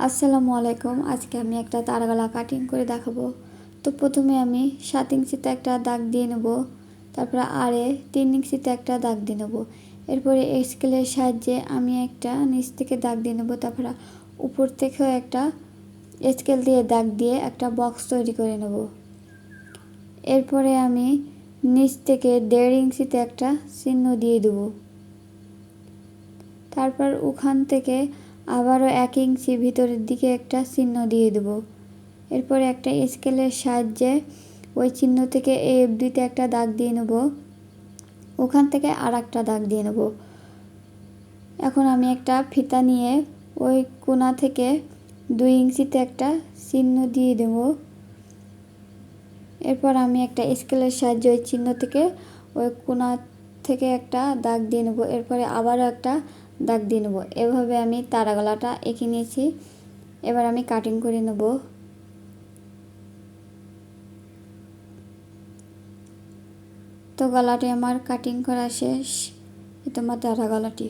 আসসালামু আলাইকুম। আজকে আমি একটা তারা গলা কাটিং করে দেখাবো। তো প্রথমে আমি 7 ইঞ্চিতে একটা দাগ দিয়ে নেব, তারপরে আরে 3 ইঞ্চিতে একটা দাগ দিয়ে নেব। এরপরে স্কেলের সাহায্যে আমি একটা নিচ থেকে দাগ দিয়ে নেব, তারপরে উপর থেকেও একটা স্কেল দিয়ে দাগ দিয়ে একটা বক্স তৈরি করে নেব। এরপরে আমি নিচ থেকে 1.5 ইঞ্চিতে একটা চিহ্ন দিয়ে দেব। তারপর ওখান থেকে আবারও 1 ইঞ্চি ভিতরের দিকে একটা চিহ্ন দিয়ে দেব। এরপরে একটা স্কেলের সাহায্যে ওই চিহ্ন থেকে এই অবধিতে একটা দাগ দিয়ে নেব, ওখান থেকে আর একটা দাগ দিয়ে নেব। এখন আমি একটা ফিতা নিয়ে ওই কোণা থেকে 2 ইঞ্চিতে একটা চিহ্ন দিয়ে দেব। এরপর আমি একটা স্কেলের সাহায্যে ওই চিহ্ন থেকে ওই কোণা থেকে একটা দাগ দিয়ে নেব। এরপরে আবারও একটা দাগ দিয়ে নেব। এভাবে আমি তারা গলাটা এঁকে নিয়েছি। এবার আমি কাটিং করে নেব। তো গলাটি আমার কাটিং করা শেষ। এটা আমার তারা গলাটি।